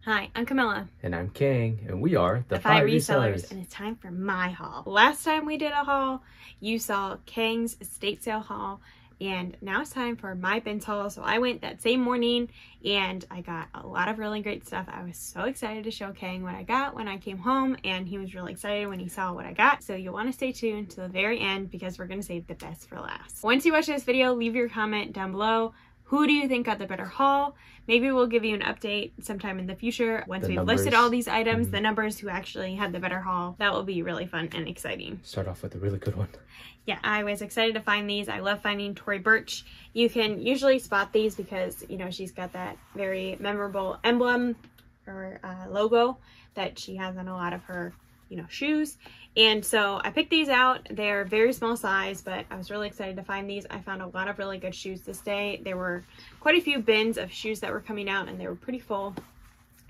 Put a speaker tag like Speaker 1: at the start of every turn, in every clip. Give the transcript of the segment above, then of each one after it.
Speaker 1: Hi, I'm Camilla.
Speaker 2: And I'm Kang, and we are
Speaker 1: the Fi Resellers, and it's time for my haul. Last time we did a haul, you saw Kang's estate sale haul, and now it's time for my bins haul. So I went that same morning, and I got a lot of really great stuff. I was so excited to show Kang what I got when I came home, and he was really excited when he saw what I got. So you'll want to stay tuned to the very end because we're going to save the best for last. Once you watch this video, leave your comment down below. Who do you think got the better haul? Maybe we'll give you an update sometime in the future once we've listed all these items, the numbers who actually had the better haul. That will be really fun and exciting.
Speaker 2: Start off with a really good one.
Speaker 1: Yeah, I was excited to find these. I love finding Tory Burch. You can usually spot these because, you know, she's got that very memorable emblem or logo that she has on a lot of her, you know, shoes. And so I picked these out. They're very small size, but I was really excited to find these. I found a lot of really good shoes this day. There were quite a few bins of shoes that were coming out and they were pretty full.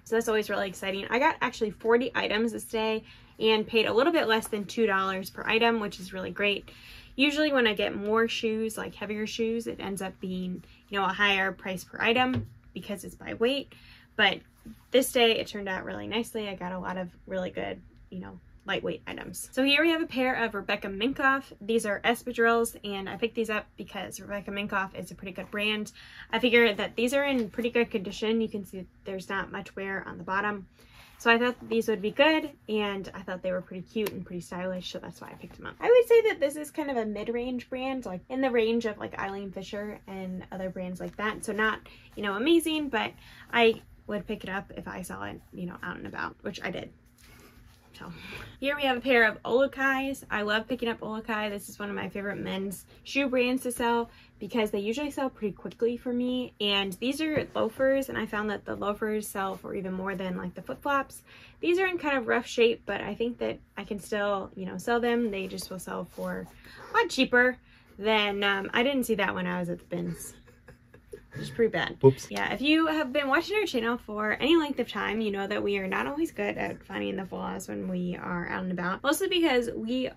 Speaker 1: So that's always really exciting. I got actually 40 items this day and paid a little bit less than $2 per item, which is really great. Usually when I get more shoes, like heavier shoes, it ends up being, you know, a higher price per item because it's by weight. But this day it turned out really nicely. I got a lot of really good, you know, lightweight items. So here we have a pair of Rebecca Minkoff. These are espadrilles, and I picked these up because Rebecca Minkoff is a pretty good brand. I figured that these are in pretty good condition. You can see there's not much wear on the bottom. So I thought these would be good, and I thought they were pretty cute and pretty stylish, so that's why I picked them up. I would say that this is kind of a mid-range brand, like in the range of like Eileen Fisher and other brands like that. So not, you know, amazing, but I would pick it up if I saw it, you know, out and about, which I did. So here we have a pair of Olukais. I love picking up Olukai. This is one of my favorite men's shoe brands to sell because they usually sell pretty quickly for me. And these are loafers, and I found that the loafers sell for even more than like the flip-flops. These are in kind of rough shape, but I think that I can still, you know, sell them. They just will sell for a lot cheaper than, I didn't see that when I was at the bins. It's pretty bad.
Speaker 2: Oops.
Speaker 1: Yeah, if you have been watching our channel for any length of time, you know that we are not always good at finding the flaws when we are out and about. Mostly because we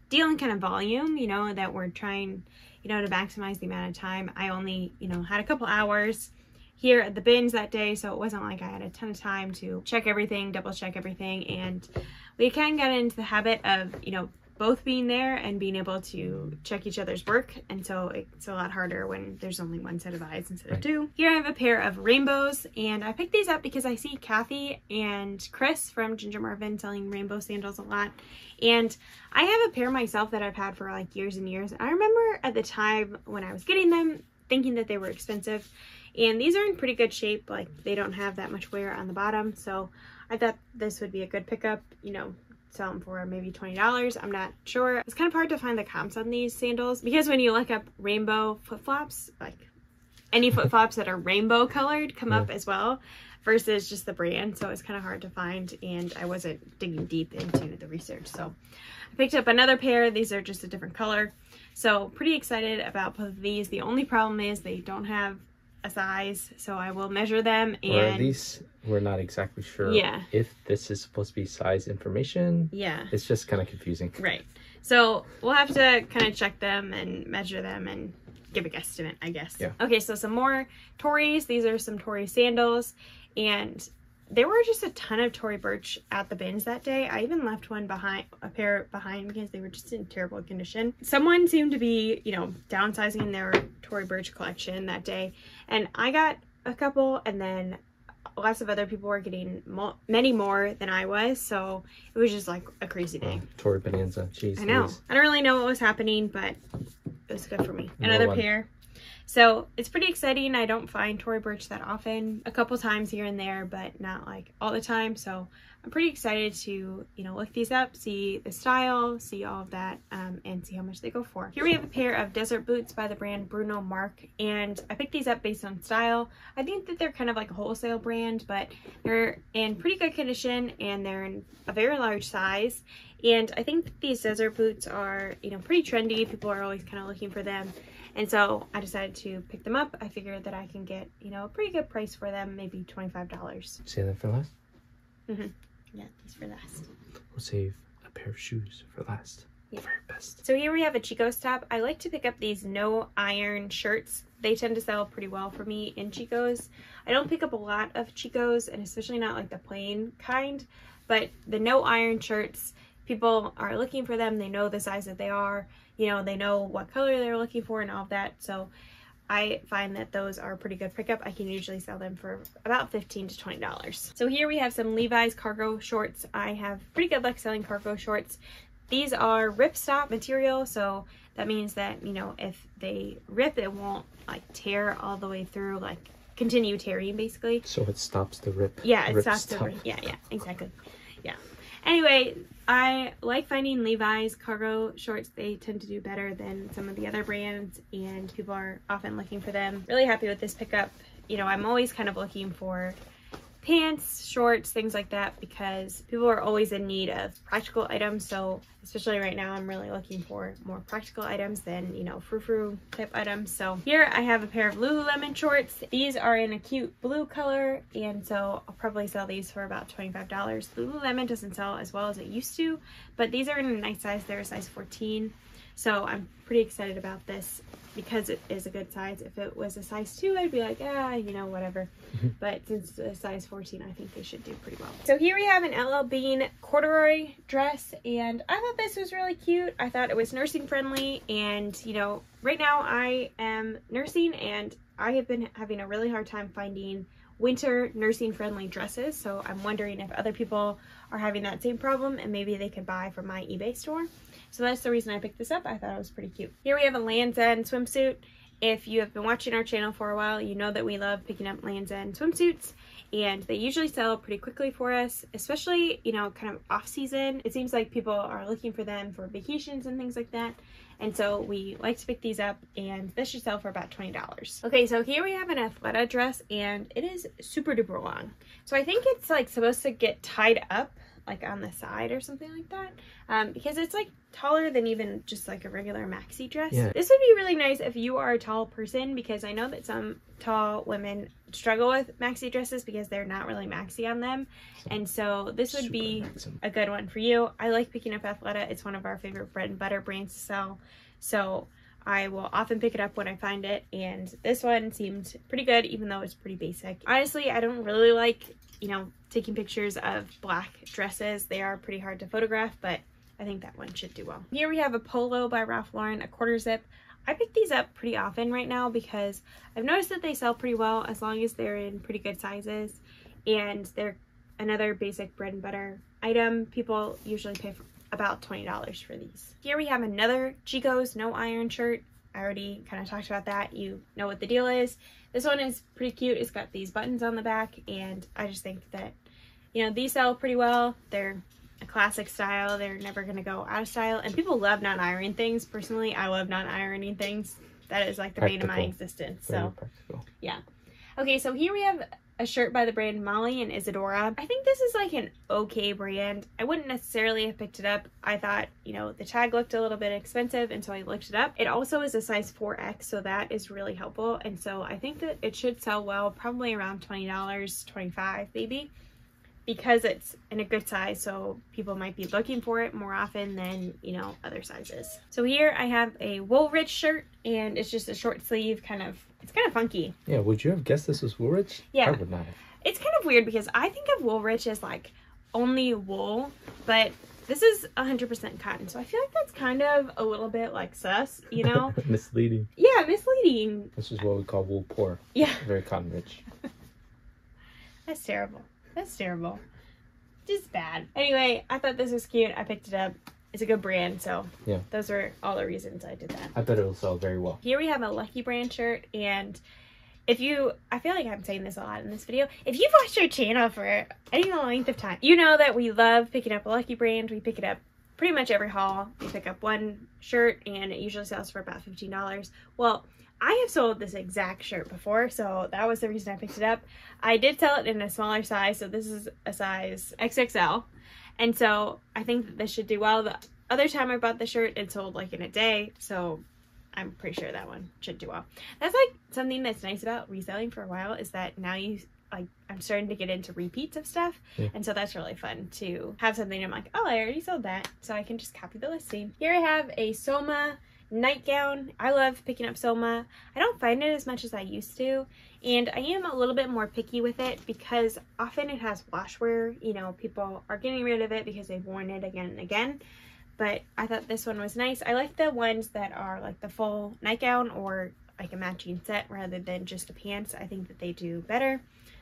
Speaker 1: deal in kind of volume, you know, that we're trying, you know, to maximize the amount of time. I only, you know, had a couple hours here at the bins that day, so it wasn't like I had a ton of time to check everything, double check everything, and we kind of got into the habit of, you know, both being there and being able to check each other's work, and so it's a lot harder when there's only one set of eyes instead of two. Here I have a pair of rainbows, and I picked these up because I see Kathy and Chris from Ginger Marvin selling rainbow sandals a lot, and I have a pair myself that I've had for like years and years. I remember at the time when I was getting them thinking that they were expensive, and these are in pretty good shape. Like, they don't have that much wear on the bottom, so I thought this would be a good pickup, you know, sell them for maybe $20. I'm not sure. It's kind of hard to find the comps on these sandals because when you look up rainbow flip-flops, like any flip-flops that are rainbow colored come up as well versus just the brand, so it's kind of hard to find, and I wasn't digging deep into the research. So I picked up another pair. These are just a different color, so pretty excited about both of these. The only problem is they don't have a size, so I will measure them, and
Speaker 2: or at least we're not exactly sure if this is supposed to be size information.
Speaker 1: Yeah,
Speaker 2: it's just kind of confusing,
Speaker 1: right? So we'll have to kind of check them and measure them and give a guesstimate, I guess.
Speaker 2: Yeah.
Speaker 1: Okay, so some more Torys. These are some Tory sandals, and there were just a ton of Tory Burch at the bins that day. I even left one behind, a pair behind, because they were just in terrible condition. Someone seemed to be, you know, downsizing their Tory Burch collection that day, and I got a couple, and then lots of other people were getting many more than I was, so it was just like a crazy day.
Speaker 2: Tory bonanza. Jeez,
Speaker 1: I know. I don't really know what was happening, but it was good for me. Another pair. So it's pretty exciting. I don't find Tory Burch that often, a couple times here and there, but not like all the time. So I'm pretty excited to, you know, look these up, see the style, see all of that, and see how much they go for. Here we have a pair of desert boots by the brand Bruno Marc, and I picked these up based on style. I think that they're kind of like a wholesale brand, but they're in pretty good condition, and they're in a very large size. And I think that these desert boots are, you know, pretty trendy. People are always kind of looking for them. And so I decided to pick them up. I figured that I can get, you know, a pretty good price for them, maybe $25.
Speaker 2: Save that for last?
Speaker 1: Mm-hmm. Yeah, these for last.
Speaker 2: We'll save a pair of shoes for last. Yeah. The very best.
Speaker 1: So here we have a Chico's top. I like to pick up these no iron shirts they tend to sell pretty well for me in Chico's. I don't pick up a lot of Chico's, and especially not like the plain kind, but the no iron shirts, people are looking for them. They know the size that they are, you know, they know what color they're looking for and all of that. So I find that those are a pretty good pickup. I can usually sell them for about $15 to $20. So here we have some Levi's cargo shorts. I have pretty good luck selling cargo shorts. These are ripstop material, so that means that, you know, if they rip, it won't like tear all the way through, like continue tearing basically.
Speaker 2: So it stops the rip.
Speaker 1: Yeah, it stops the rip. Yeah, exactly. Yeah. Anyway, I like finding Levi's cargo shorts. They tend to do better than some of the other brands, and people are often looking for them. Really happy with this pickup. You know, I'm always kind of looking for pants, shorts, things like that, because people are always in need of practical items. So especially right now, I'm really looking for more practical items than, you know, frou-frou type items. So here I have a pair of Lululemon shorts. These are in a cute blue color, and so I'll probably sell these for about $25. Lululemon doesn't sell as well as it used to, but these are in a nice size. They're a size 14. So I'm pretty excited about this because it is a good size. If it was a size 2, I'd be like, you know, whatever. But since it's a size 14, I think they should do pretty well. So here we have an LL Bean corduroy dress, and I thought this was really cute. I thought it was nursing friendly, and you know, right now I am nursing, and I have been having a really hard time finding winter nursing friendly dresses. So I'm wondering if other people are having that same problem, and maybe they could buy from my eBay store. So that's the reason I picked this up. I thought it was pretty cute. Here we have a Land's End swimsuit. If you have been watching our channel for a while, you know that we love picking up Land's End swimsuits, and they usually sell pretty quickly for us, especially, you know, kind of off season. It seems like people are looking for them for vacations and things like that. And so we like to pick these up, and this should sell for about $20. Okay, so here we have an Athleta dress, and it is super duper long. So I think it's like supposed to get tied up like on the side or something like that, because it's like taller than even just like a regular maxi dress. Yeah. This would be really nice if you are a tall person, because I know that some tall women struggle with maxi dresses because they're not really maxi on them, and so this would be a good one for you. I like picking up Athleta. It's one of our favorite bread and butter brands to sell, so I will often pick it up when I find it, and this one seemed pretty good even though it's pretty basic. Honestly, I don't really like, you know, taking pictures of black dresses. They are pretty hard to photograph, but I think that one should do well. Here we have a polo by Ralph Lauren, a quarter zip. I pick these up pretty often right now because I've noticed that they sell pretty well as long as they're in pretty good sizes, and they're another basic bread and butter item. People usually pay for about $20 for these. Here we have another Chico's no iron shirt. I already kind of talked about that. You know what the deal is. This one is pretty cute. It's got these buttons on the back, and I just think that, you know, these sell pretty well. They're a classic style. They're never going to go out of style, and people love not ironing things. Personally, I love not ironing things. That is like the bane of my existence.
Speaker 2: Very
Speaker 1: so
Speaker 2: practical. Yeah.
Speaker 1: Okay, so here we have a shirt by the brand Molly and Isadora. I think this is like an okay brand. I wouldn't necessarily have picked it up. I thought, you know, the tag looked a little bit expensive, and so I looked it up. It also is a size 4X, so that is really helpful, and so I think that it should sell well, probably around $20, $25 maybe, because it's in a good size, so people might be looking for it more often than, you know, other sizes. So here I have a Woolrich shirt, and it's just a short sleeve, it's kind of funky.
Speaker 2: Yeah, would you have guessed this was Woolrich?
Speaker 1: Yeah.
Speaker 2: I would not have.
Speaker 1: It's kind of weird because I think of Woolrich as like only wool, but this is 100% cotton, so I feel like that's kind of a little bit like sus, you know?
Speaker 2: Misleading.
Speaker 1: Yeah, misleading.
Speaker 2: This is what we call wool poor.
Speaker 1: Yeah.
Speaker 2: Very cotton rich.
Speaker 1: That's terrible. That's terrible. Just bad. Anyway, I thought this was cute. I picked it up. It's a good brand, so yeah, those are all the reasons I did that.
Speaker 2: I bet it'll sell very well.
Speaker 1: Here we have a Lucky Brand shirt, and if you, I feel like I'm saying this a lot in this video, if you've watched our channel for any length of time, you know that we love picking up a Lucky Brand. We pick it up pretty much every haul. We pick up one shirt, and it usually sells for about $15. Well, I have sold this exact shirt before, so that was the reason I picked it up. I did sell it in a smaller size, so this is a size XXL. And so I think that this should do well. The other time I bought the shirt, it sold like in a day, so I'm pretty sure that one should do well. That's like something that's nice about reselling for a while, is that now I'm starting to get into repeats of stuff. Yeah. And so that's really fun to have something I'm like, oh, I already sold that, so I can just copy the listing. Here I have a Soma nightgown. I love picking up Soma. I don't find it as much as I used to, and I am a little bit more picky with it because often it has wash wear. You know, people are getting rid of it because they've worn it again and again. But I thought this one was nice. I like the ones that are like the full nightgown or like a matching set rather than just the pants. I think that they do better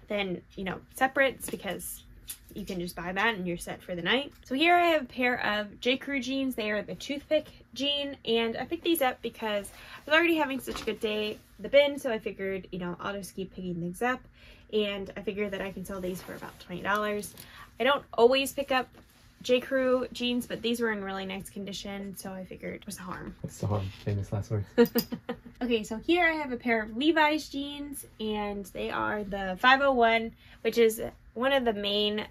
Speaker 1: than, you know, separates, because you can just buy that and you're set for the night. So here I have a pair of J. Crew jeans. They are the toothpick jean, and I picked these up because I was already having such a good day at the bin, so I figured, you know, I'll just keep picking things up, and I figured that I can sell these for about $20. I don't always pick up J. Crew jeans, but these were in really nice condition, so I figured what's the harm?
Speaker 2: What's the harm? Famous last words.
Speaker 1: Okay, so here I have a pair of Levi's jeans, and they are the 501, which is one of the main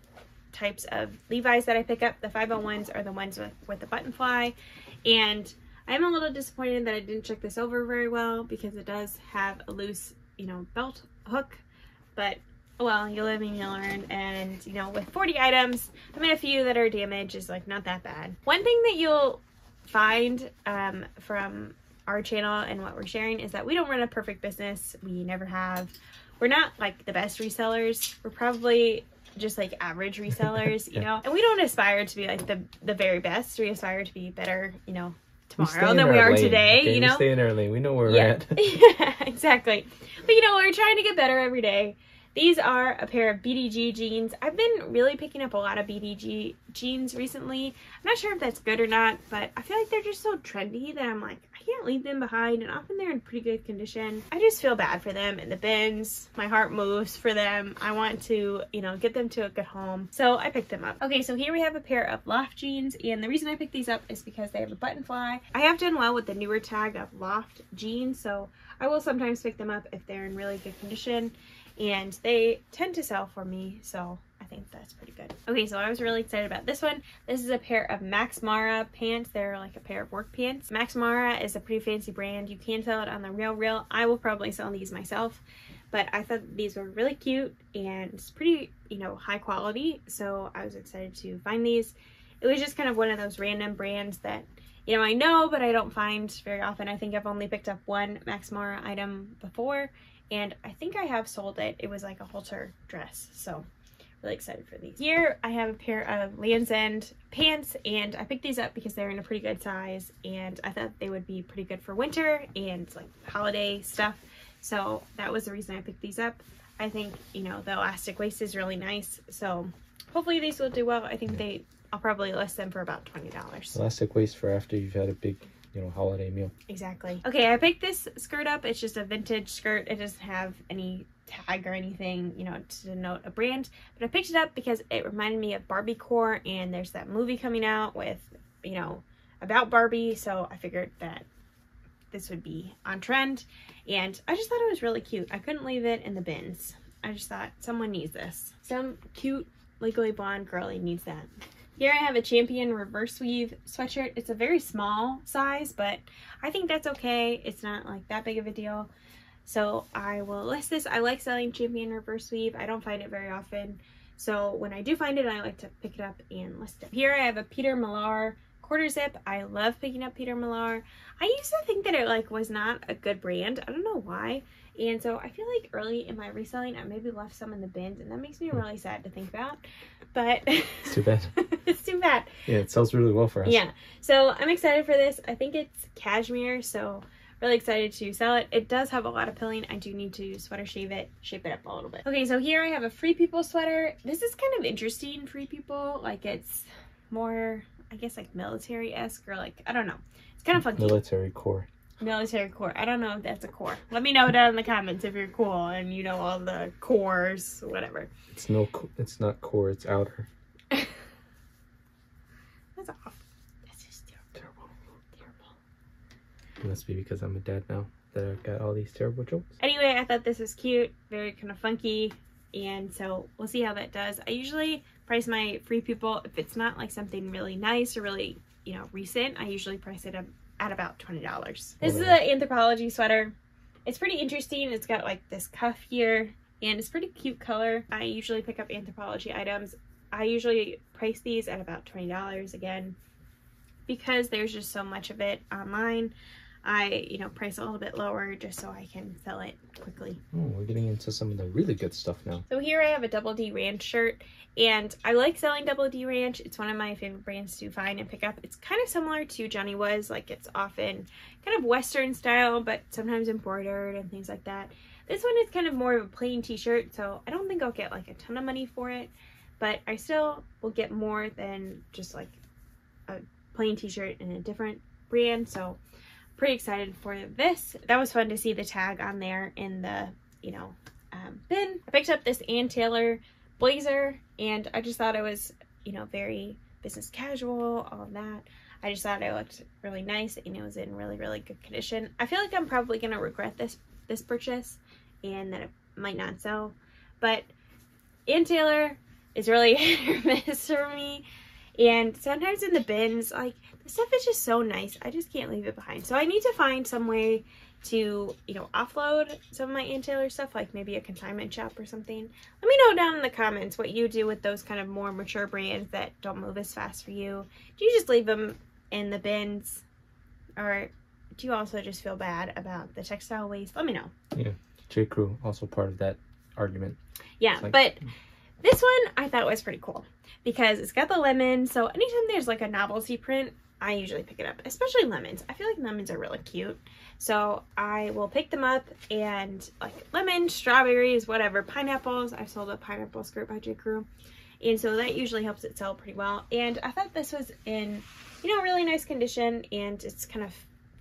Speaker 1: types of Levi's that I pick up. The 501s are the ones with the button fly, and I'm a little disappointed that I didn't check this over very well because it does have a loose, you know, belt hook, but well, you live and you learn, and you know, with 40 items, I mean, a few that are damaged is like not that bad. One thing that you'll find from our channel and what we're sharing is that we don't run a perfect business. We never have. We're not like the best resellers. We're probably just like average resellers, you know, and we don't aspire to be like the very best. We aspire to be better, you know, tomorrow than we are today.
Speaker 2: Okay,
Speaker 1: you know,
Speaker 2: we stay in our lane. We know where we're at.
Speaker 1: Yeah, exactly. But you know, we're trying to get better every day. These are a pair of BDG jeans. I've been really picking up a lot of BDG jeans recently. I'm not sure if that's good or not, but I feel like they're just so trendy that I'm like, I can't leave them behind, and often they're in pretty good condition. I just feel bad for them in the bins. My heart moves for them. I want to, you know, get them to a good home. So I picked them up. Okay, so here we have a pair of Loft jeans, and the reason I picked these up is because they have a button fly. I have done well with the newer tag of Loft jeans, so I will sometimes pick them up if they're in really good condition, and they tend to sell for me, so I think that's pretty good. Okay, so I was really excited about this one. This is a pair of Max Mara pants. They're like a pair of work pants. Max Mara is a pretty fancy brand. You can sell it on the Real. I will probably sell these myself, but I thought these were really cute and it's pretty, you know, high quality, so I was excited to find these. It was just kind of one of those random brands that, you know, I know, but I don't find very often. I think I've only picked up one Max Mara item before, and I think I have sold it. It was like a halter dress, so really excited for these. Here I have a pair of Land's End pants, and I picked these up because they're in a pretty good size, and I thought they would be pretty good for winter and like holiday stuff, so that was the reason I picked these up. I think, you know, the elastic waist is really nice, so hopefully these will do well. I think I'll probably list them for about $20.
Speaker 2: Elastic waist for after you've had a big, you know, holiday meal.
Speaker 1: Exactly. Okay, I picked this skirt up. It's just a vintage skirt. It doesn't have any tag or anything, you know, to denote a brand, but I picked it up because it reminded me of Barbie core, and there's that movie coming out with, you know, about Barbie, so I figured that this would be on trend, and I just thought it was really cute. I couldn't leave it in the bins. I just thought someone needs this. Some cute Legally Blonde girly needs that. Here I have a Champion reverse weave sweatshirt. It's a very small size, but I think that's okay. It's not like that big of a deal, so I will list this. I like selling Champion reverse weave. I don't find it very often, so when I do find it, I like to pick it up and list it. Here I have a Peter Millar quarter zip. I love picking up Peter Millar. I used to think that it like was not a good brand. I don't know why. And so I feel like early in my reselling, I maybe left some in the bins, and that makes me really sad to think about. But
Speaker 2: it's too bad.
Speaker 1: It's too bad.
Speaker 2: Yeah, it sells really well for us.
Speaker 1: Yeah. So I'm excited for this. I think it's cashmere, so really excited to sell it. It does have a lot of pilling. I do need to sweater shape it up a little bit. Okay, so here I have a Free People sweater. This is kind of interesting, Free People. Like, it's more, I guess, like military-esque, or like, I don't know. It's kind of funky.
Speaker 2: Military core.
Speaker 1: Military core. I don't know if that's a core. Let me know down in the comments if you're cool and you know all the cores, whatever.
Speaker 2: It's not core, it's outer.
Speaker 1: That's off. That's just terrible.
Speaker 2: It must be because I'm a dad now that I've got all these terrible jokes.
Speaker 1: Anyway, I thought this was cute, very kind of funky, and so we'll see how that does. I usually price my Free People, if it's not like something really nice or really, you know, recent, I usually price it at about $20. This is an Anthropologie sweater. It's pretty interesting. It's got like this cuff here, and it's pretty cute color. I usually pick up Anthropologie items. I usually price these at about $20. Again, because there's just so much of it online, I, you know, price a little bit lower just so I can fill it quickly.
Speaker 2: Oh, we're getting into some of the really good stuff now.
Speaker 1: So here I have a Double D Ranch shirt, and I like selling Double D Ranch. It's one of my favorite brands to find and pick up. It's kind of similar to Johnny Was, like it's often kind of Western style, but sometimes embroidered and things like that. This one is kind of more of a plain t-shirt, so I don't think I'll get like a ton of money for it, but I still will get more than just like a plain t-shirt in a different brand, so pretty excited for this. That was fun to see the tag on there in the, you know, bin. I picked up this Ann Taylor blazer, and I just thought it was, you know, very business casual, all of that. I just thought it looked really nice, and it was in really, really good condition. I feel like I'm probably going to regret this purchase, and that it might not sell, but Ann Taylor is really hit or miss for me. And sometimes in the bins, like, the stuff is just so nice, I just can't leave it behind. So I need to find some way to, you know, offload some of my Ann Taylor stuff, like maybe a consignment shop or something. Let me know down in the comments what you do with those kind of more mature brands that don't move as fast for you. Do you just leave them in the bins, or do you also just feel bad about the textile waste? Let me know.
Speaker 2: Yeah, J. Crew, also part of that argument.
Speaker 1: Yeah, like, but this one I thought was pretty cool because it's got the lemon. So anytime there's like a novelty print, I usually pick it up, especially lemons. I feel like lemons are really cute. So I will pick them up, and like lemons, strawberries, whatever, pineapples. I've sold a pineapple skirt by J. Crew. And so that usually helps it sell pretty well. And I thought this was in, you know, really nice condition, and it's kind of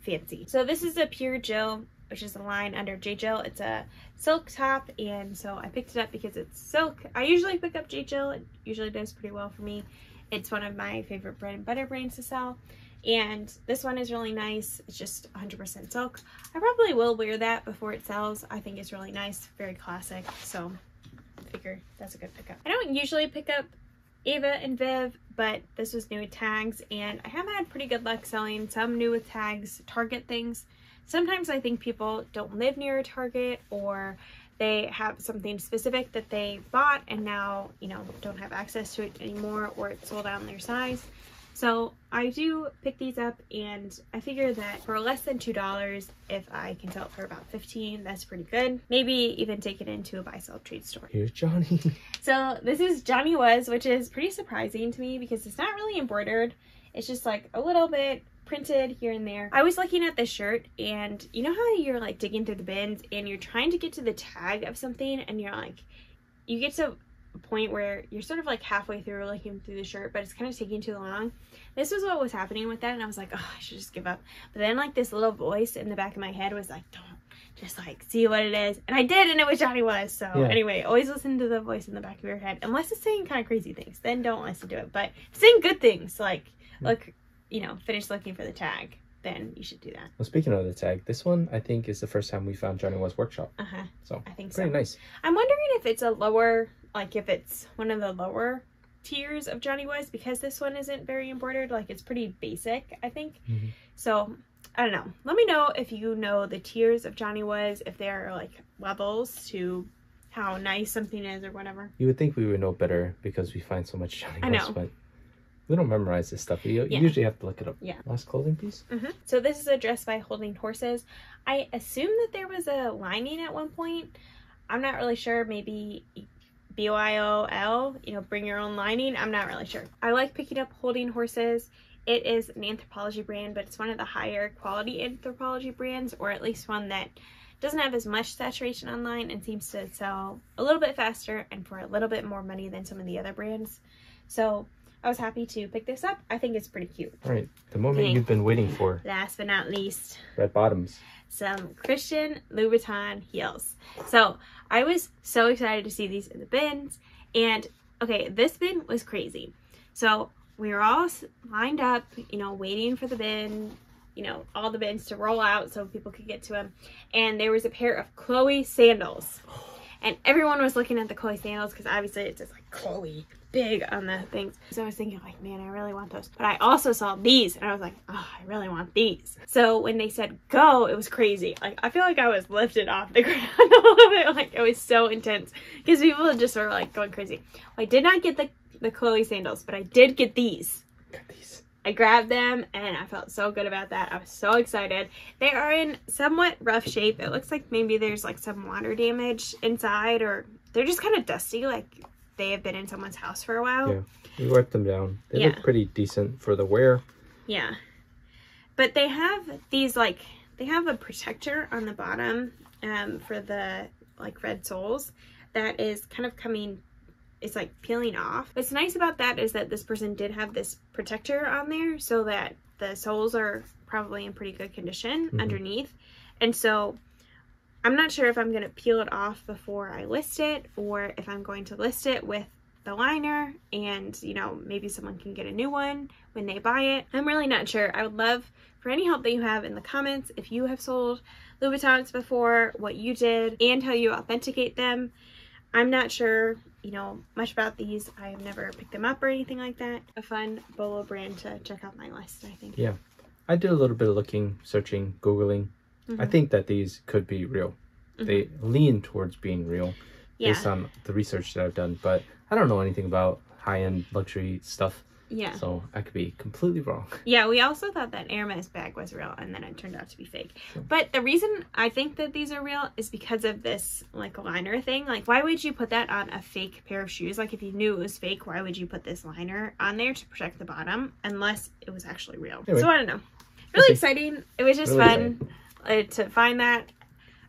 Speaker 1: fancy. So this is a Pure Jill, which is a line under J. Jill. It's a silk top, and so I picked it up because it's silk. I usually pick up J. Jill. It usually does pretty well for me. It's one of my favorite bread and butter brands to sell, and this one is really nice. It's just 100% silk. I probably will wear that before it sells. I think it's really nice, very classic, so I figure that's a good pickup. I don't usually pick up Ava and Viv, but this was new with tags, and I have had pretty good luck selling some new with tags Target things. Sometimes I think people don't live near a Target, or they have something specific that they bought and now, you know, don't have access to it anymore, or it's sold out in their size. So I do pick these up, and I figure that for less than $2, if I can sell it for about $15, that's pretty good. Maybe even take it into a buy-sell trade store.
Speaker 2: Here's Johnny.
Speaker 1: So this is Johnny Was, which is pretty surprising to me because it's not really embroidered. It's just like a little bit printed here and there. I was looking at this shirt, and you know how you're like digging through the bins and you're trying to get to the tag of something, and you're like, you get to a point where you're sort of like halfway through looking through the shirt, but it's kind of taking too long. This was what was happening with that, and I was like, oh, I should just give up. But then like this little voice in the back of my head was like, don't, just like see what it is. And I did, and it was Johnny Was. So yeah. Anyway, always listen to the voice in the back of your head, unless it's saying kind of crazy things, then don't listen to it. But saying good things, like look, you know, finish looking for the tag, then you should do that.
Speaker 2: Well, speaking of the tag, this one I think is the first time we found Johnny Was workshop. So
Speaker 1: I think
Speaker 2: pretty nice.
Speaker 1: I'm wondering if it's a lower, like if it's one of the lower tiers of Johnny Was, because this one isn't very embroidered. Like it's pretty basic, I think. So I don't know. Let me know if you know the tiers of Johnny Was, if there are like levels to how nice something is or whatever.
Speaker 2: You would think we would know better because we find so much Johnny Was, but we don't memorize this stuff. You usually have to look it up. Yeah. Last clothing piece.
Speaker 1: So this is a dress by Holding Horses. I assume that there was a lining at one point. I'm not really sure. Maybe BYOL, you know, bring your own lining. I'm not really sure. I like picking up Holding Horses. It is an Anthropologie brand, but it's one of the higher quality Anthropologie brands, or at least one that doesn't have as much saturation online and seems to sell a little bit faster and for a little bit more money than some of the other brands. So I was happy to pick this up. I think it's pretty cute.
Speaker 2: All right, the moment you've been waiting for.
Speaker 1: Last but not least.
Speaker 2: Red bottoms.
Speaker 1: Some Christian Louboutin heels. So I was so excited to see these in the bins. And okay, this bin was crazy. So we were all lined up, you know, waiting for the bin, you know, all the bins to roll out so people could get to them. And there was a pair of Chloe sandals. And everyone was looking at the Chloe sandals because obviously it's just like Chloe big on the things. So I was thinking like, man, I really want those. But I also saw these and I was like, oh, I really want these. So when they said go, it was crazy. Like I feel like I was lifted off the ground a little bit. Like it was so intense because people just were like going crazy. Well, I did not get the Chloe sandals, but I did get these. I grabbed them and I felt so good about that. I was so excited. They are in somewhat rough shape. It looks like maybe there's like some water damage inside, or they're just kind of dusty, like they have been in someone's house for a while.
Speaker 2: Yeah, we wiped them down. They look pretty decent for the wear. Yeah.
Speaker 1: But they have these, like, they have a protector on the bottom for the, like, red soles that is kind of coming, it's like peeling off. What's nice about that is that this person did have this protector on there so that the soles are probably in pretty good condition underneath. And so I'm not sure if I'm going to peel it off before I list it, or if I'm going to list it with the liner and, you know, maybe someone can get a new one when they buy it. I'm really not sure. I would love for any help that you have in the comments if you have sold Louboutins before, what you did, and how you authenticate them. I'm not sure, you know, much about these. I have never picked them up or anything like that. A fun Bolo brand to check out my list, I think.
Speaker 2: Yeah. I did a little bit of looking, searching, Googling. I think that these could be real. They lean towards being real based on the research that I've done, but I don't know anything about high-end luxury stuff. Yeah. So I could be completely wrong.
Speaker 1: Yeah, we also thought that Hermes bag was real, and then it turned out to be fake. Sure. But the reason I think that these are real is because of this, like, liner thing. Like, why would you put that on a fake pair of shoes? Like, if you knew it was fake, why would you put this liner on there to protect the bottom unless it was actually real? Anyway. So I don't know. Really exciting. It was just really fun to find that.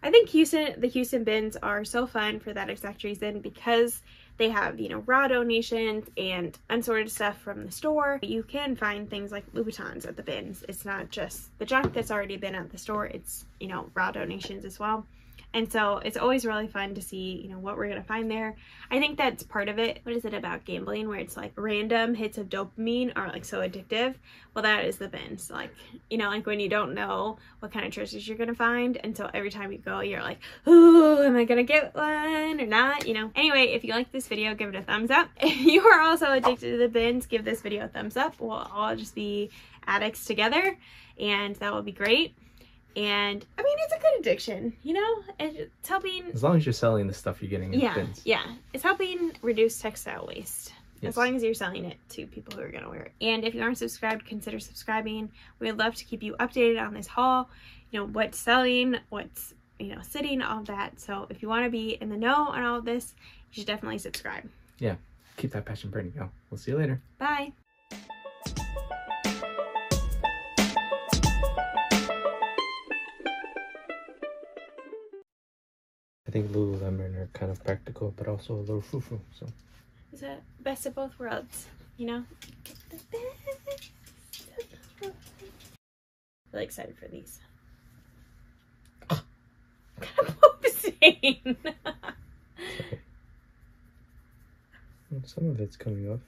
Speaker 1: I think the Houston bins are so fun for that exact reason, because they have, you know, raw donations and unsorted stuff from the store. You can find things like Louboutins at the bins. It's not just the junk that's already been at the store. It's, you know, raw donations as well. And so it's always really fun to see, you know, what we're going to find there. I think that's part of it. What is it about gambling where it's like random hits of dopamine are like so addictive? Well, that is the bins. Like, you know, like when you don't know what kind of treasures you're going to find. And so every time you go, you're like, ooh, am I going to get one or not? You know, anyway, if you like this video, give it a thumbs up. If you are also addicted to the bins, give this video a thumbs up. We'll all just be addicts together, and that will be great. And I mean, it's a good addiction, you know, it's helping,
Speaker 2: as long as you're selling the stuff you're getting in the bins.
Speaker 1: Yeah, it's helping reduce textile waste. Yes. As long as you're selling it to people who are going to wear it. And if you aren't subscribed, consider subscribing. We'd love to keep you updated on this haul, you know, what's selling, what's, you know, sitting, all of that. So if you want to be in the know on all of this, you should definitely subscribe. Yeah,
Speaker 2: keep that passion burning, y'all. We'll see you later.
Speaker 1: Bye.
Speaker 2: I think Lululemon are kind of practical, but also a little frou-frou, so.
Speaker 1: It's the best of both worlds, you know? Really excited for these.
Speaker 2: Some of it's coming off.